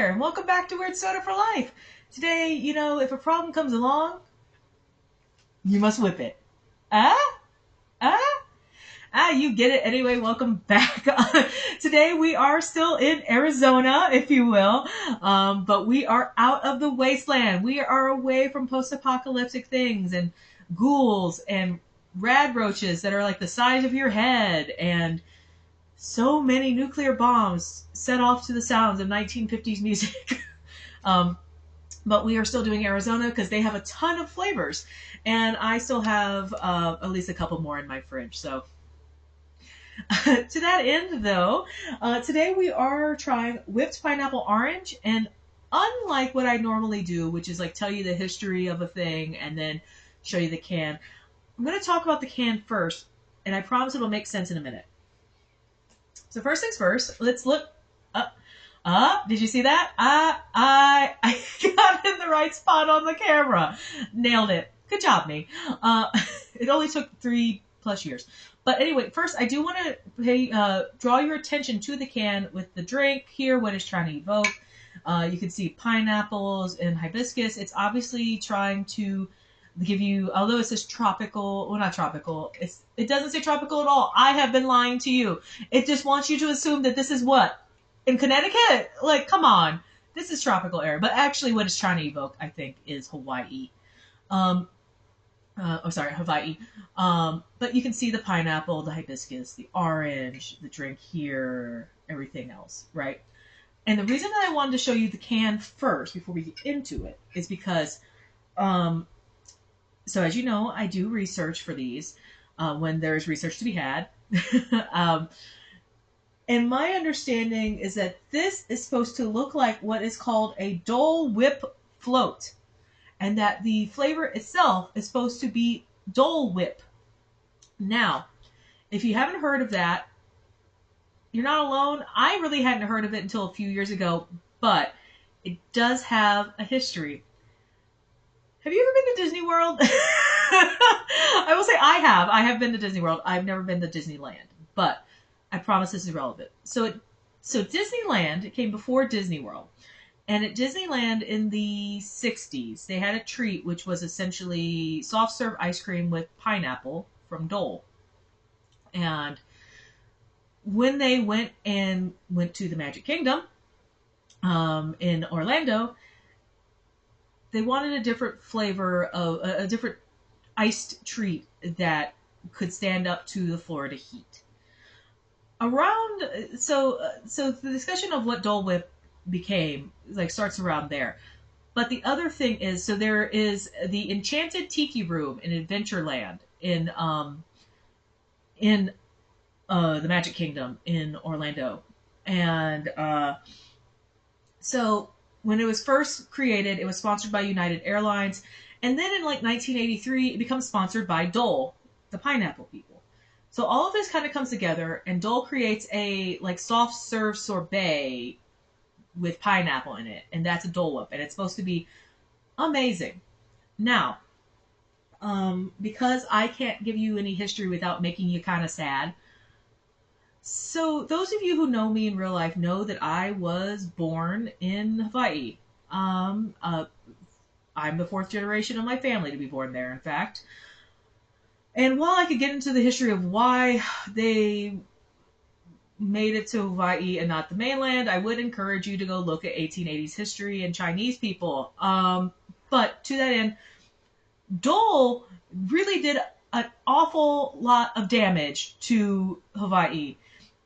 there, and welcome back to Weird Soda for Life. Today, if a problem comes along, you must whip it. Ah? Ah? You get it. Anyway, welcome back. Today we are still in Arizona, if you will, but we are out of the wasteland. We are away from post-apocalyptic things and ghouls and radroaches that are like the size of your head and so many nuclear bombs set off to the sounds of 1950s music. um, but we are still doing Arizona because they have a ton of flavors, and I still have at least a couple more in my fridge. So to that end, though, today we are trying whipped pineapple orange, and unlike what I normally do, which is like tell you the history of a thing and then show you the can, I'm going to talk about the can first, and I promise it'll make sense in a minute. So first things first, let's look up. Did you see that? I got in the right spot on the camera. Nailed it. Good job, me. It only took 3+ years. But anyway, first I do want to draw your attention to the can with the drink here, what it's trying to evoke. You can see pineapples and hibiscus. It's obviously trying to give you, although it says tropical, well, not tropical, it doesn't say tropical at all. I have been lying to you. It just wants you to assume that this is what? In Connecticut? Like, come on. This is tropical air. But actually what it's trying to evoke, I think, is Hawaii. Hawaii. But you can see the pineapple, the hibiscus, the orange, the drink here, everything else, right? And the reason that I wanted to show you the can first before we get into it is because, so as you know, I do research for these when there's research to be had. And my understanding is that this is supposed to look like what is called a Dole Whip float. And that the flavor itself is supposed to be Dole Whip. Now, if you haven't heard of that, you're not alone. I really hadn't heard of it until a few years ago, but it does have a history. Have you ever been to Disney World? I will say I have. I have been to Disney World. I've never been to Disneyland, but I promise this is relevant. So Disneyland, it came before Disney World. And at Disneyland in the 60s, they had a treat which was essentially soft serve ice cream with pineapple from Dole. And when they went to the Magic Kingdom in Orlando, they wanted a different flavor of a different iced treat that could stand up to the Florida heat. So the discussion of what Dole Whip became starts around there. But the other thing is, so there is the Enchanted Tiki Room in Adventureland in the Magic Kingdom in Orlando, and so when it was first created, it was sponsored by United Airlines, and then in 1983, it becomes sponsored by Dole, the pineapple people. So all of this kind of comes together, and Dole creates a soft serve sorbet with pineapple in it, and that's a Dole Whip, and it's supposed to be amazing. Now, because I can't give you any history without making you kind of sad, so those of you who know me in real life know that I was born in Hawaii. I'm the 4th generation of my family to be born there, in fact. And while I could get into the history of why they made it to Hawaii and not the mainland, I would encourage you to go look at 1880s history and Chinese people. But to that end, Dole really did an awful lot of damage to Hawaii.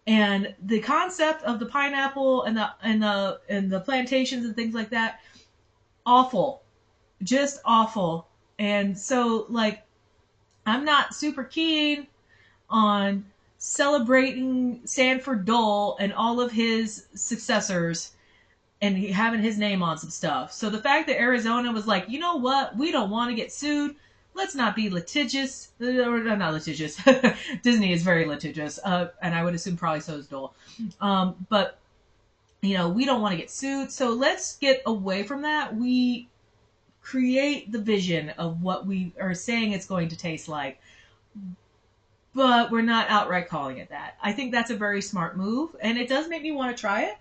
And the concept of the pineapple and the plantations and things like that, awful. Just awful. And so I'm not super keen on celebrating Sanford Dole and all of his successors and having his name on some stuff. So the fact that Arizona was like, you know what, we don't want to get sued. Let's not be litigious. Or not litigious. Disney is very litigious. And I would assume probably so is Dole. But, we don't want to get sued. So let's get away from that. We create the vision of what we are saying it's going to taste like. But we're not outright calling it that. I think that's a very smart move, and it does make me want to try it.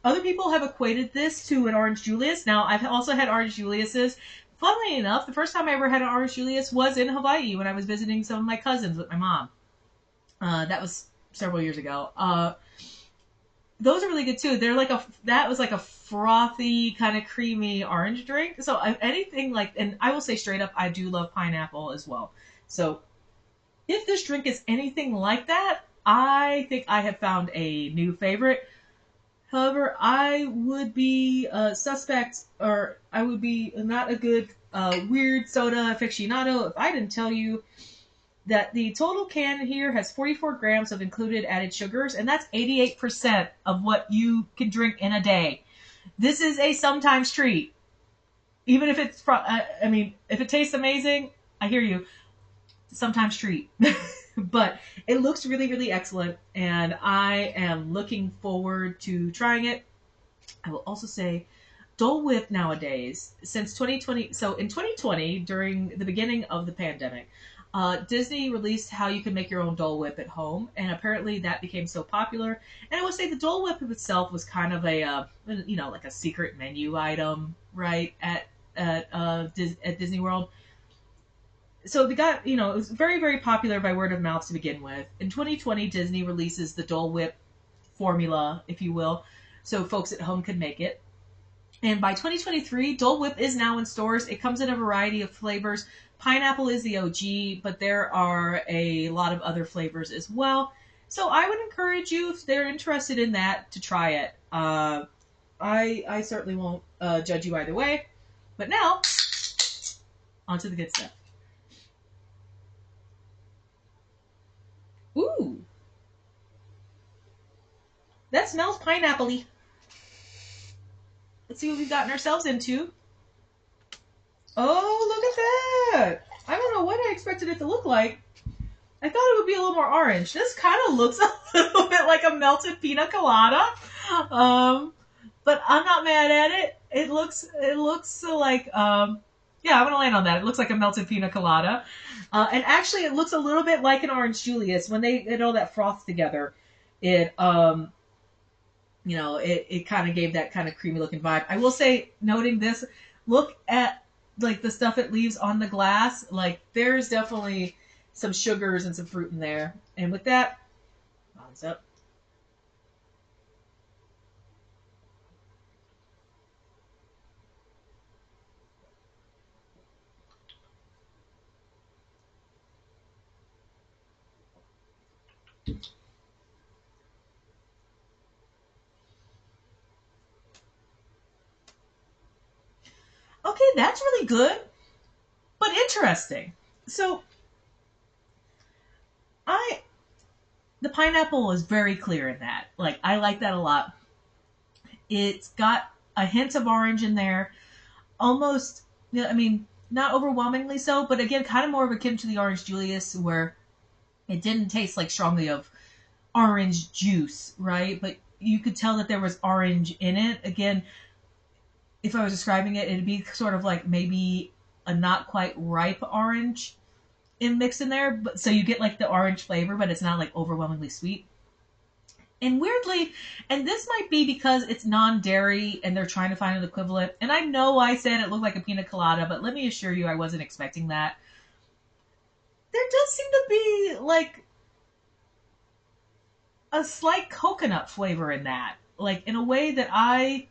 Other people have equated this to an Orange Julius. Now, I've also had Orange Juliuses. Funnily enough, the first time I ever had an Orange Julius was in Hawaii when I was visiting some of my cousins with my mom. That was several years ago. Those are really good too. That was like a frothy, kind of creamy orange drink. So anything like, and I will say straight up, I do love pineapple as well. So if this drink is anything like that, I think I have found a new favorite. However, I would be a suspect, or I would be not a good weird soda aficionado if I didn't tell you that the total can here has 44 grams of included added sugars, and that's 88% of what you can drink in a day. This is a sometimes treat. Even if it's, if it tastes amazing, I hear you. Sometimes treat. But it looks really, really excellent, and I am looking forward to trying it. I will also say, Dole Whip nowadays, since 2020, so in 2020, during the beginning of the pandemic, Disney released how you can make your own Dole Whip at home, and apparently that became so popular. And I would say the Dole Whip itself was kind of a, like a secret menu item, right, at Disney World. So it was very, very popular by word of mouth to begin with. In 2020, Disney releases the Dole Whip formula, if you will, so folks at home can make it. And by 2023, Dole Whip is now in stores. It comes in a variety of flavors. Pineapple is the OG, but there are a lot of other flavors as well. So I would encourage you, if they're interested in that, to try it. I certainly won't judge you either way. But now, on to the good stuff. Ooh. That smells pineapple-y. Let's see what we've gotten ourselves into. Oh, look at that! I don't know what I expected it to look like. I thought it would be a little more orange. This kind of looks a little bit like a melted pina colada. But I'm not mad at it. It looks like, yeah, I'm going to land on that. It looks like a melted pina colada. And actually it looks a little bit like an Orange Julius. When they did all that froth together, it kind of gave that kind of creamy looking vibe. I will say, noting this, look at like the stuff it leaves on the glass. Like there's definitely some sugars and some fruit in there. And with that, bottoms up. Okay, that's really good, but interesting. So, the pineapple is very clear in that. Like, I like that a lot. It's got a hint of orange in there, almost. Not overwhelmingly so, but again, kind of more of akin to the Orange Julius, where it didn't taste like strongly of orange juice, right? But you could tell that there was orange in it. Again, if I was describing it, it'd be sort of like maybe a not quite ripe orange mixed in there. But so you get like the orange flavor, but it's not like overwhelmingly sweet. And weirdly, and this might be because it's non-dairy and they're trying to find an equivalent. And I know I said it looked like a pina colada, but let me assure you I wasn't expecting that. There does seem to be like a slight coconut flavor in that. Like in a way that I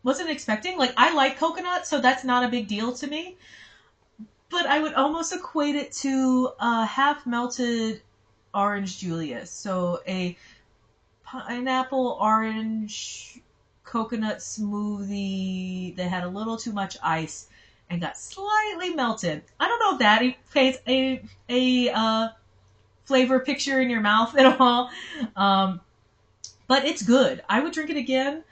wasn't expecting. Like I like coconut, so that's not a big deal to me. But I would almost equate it to a half melted Orange Julius. So a pineapple orange coconut smoothie that had a little too much ice and got slightly melted. I don't know if that paints a flavor picture in your mouth at all. But it's good. I would drink it again.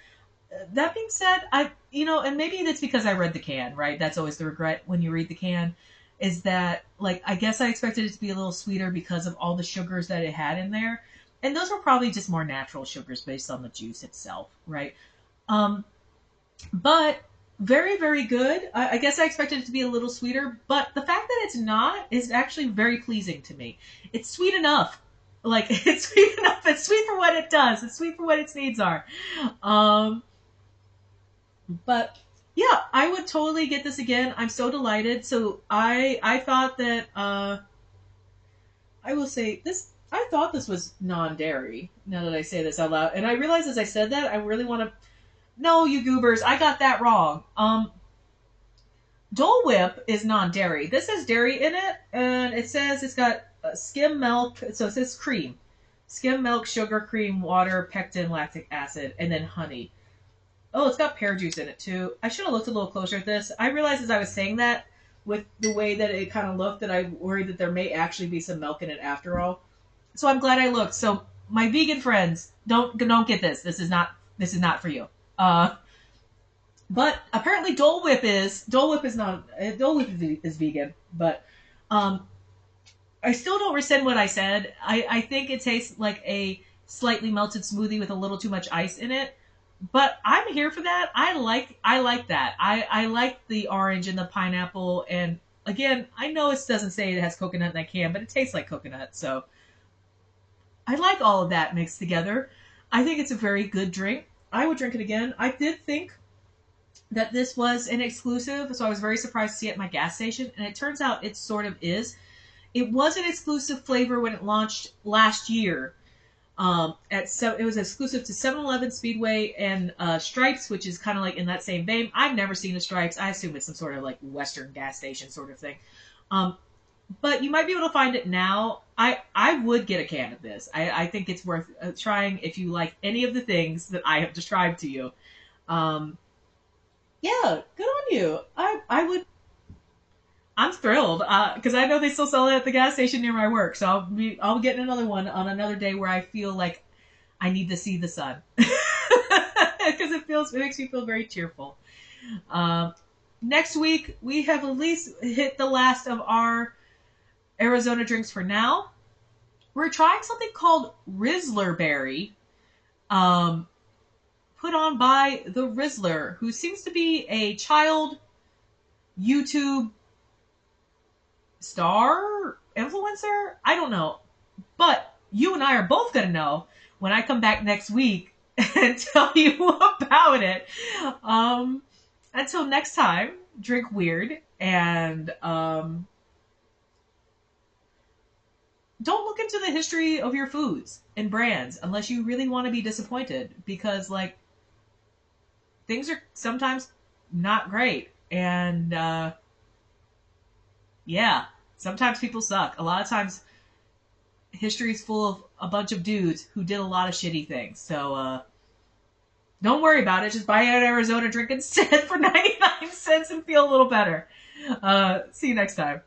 That being said, and maybe that's because I read the can, right? That's always the regret when you read the can, is that, like, I guess I expected it to be a little sweeter because of all the sugars that it had in there. And those were probably just more natural sugars based on the juice itself, right? But very, very good. I guess I expected it to be a little sweeter, but the fact that it's not is actually very pleasing to me. It's sweet enough. Like, it's sweet enough. It's sweet for what it does. It's sweet for what its needs are. But yeah, I would totally get this again. I'm so delighted. So I thought that I will say this. I thought this was non-dairy. Now that I say this out loud, and I realize as I said that, I really want to. No, you goobers, I got that wrong. Dole Whip is non-dairy. This has dairy in it, and it says it's got skim milk. So it says cream, skim milk, sugar, cream, water, pectin, lactic acid, and then honey. Oh, it's got pear juice in it too. I should have looked a little closer at this. I realized as I was saying that, with the way that it kind of looked, that I worried that there may actually be some milk in it after all. So I'm glad I looked. So my vegan friends, don't get this. This is not for you. But apparently Dole Whip is not Dole Whip is vegan. But I still don't rescind what I said. I think it tastes like a slightly melted smoothie with a little too much ice in it. But I'm here for that. I like that. I like the orange and the pineapple. And again, I know it doesn't say it has coconut in that can, but it tastes like coconut. So I like all of that mixed together. I think it's a very good drink. I would drink it again. I did think that this was an exclusive, so I was very surprised to see it at my gas station. And it turns out it sort of is. It was an exclusive flavor when it launched last year. It was exclusive to 7-Eleven, Speedway, and Stripes, which is kind of like in that same vein. I've never seen a Stripes. I assume it's some sort of like Western gas station sort of thing. But you might be able to find it now. I would get a can of this. I think it's worth trying if you like any of the things that I have described to you. Yeah, good on you. I would. I'm thrilled because I know they still sell it at the gas station near my work. So I'll be getting another one on another day where I feel like I need to see the sun because it makes me feel very cheerful. Next week we have at least hit the last of our Arizona drinks for now. We're trying something called Rizzler Berry, put on by the Rizzler, who seems to be a child YouTube star influencer. I don't know, but you and I are both gonna know when I come back next week and tell you about it. Until next time, drink weird and don't look into the history of your foods and brands unless you really want to be disappointed, because like things are sometimes not great. And yeah, sometimes people suck. A lot of times history is full of a bunch of dudes who did a lot of shitty things. So don't worry about it. Just buy an Arizona drink instead for 99 cents and feel a little better. See you next time.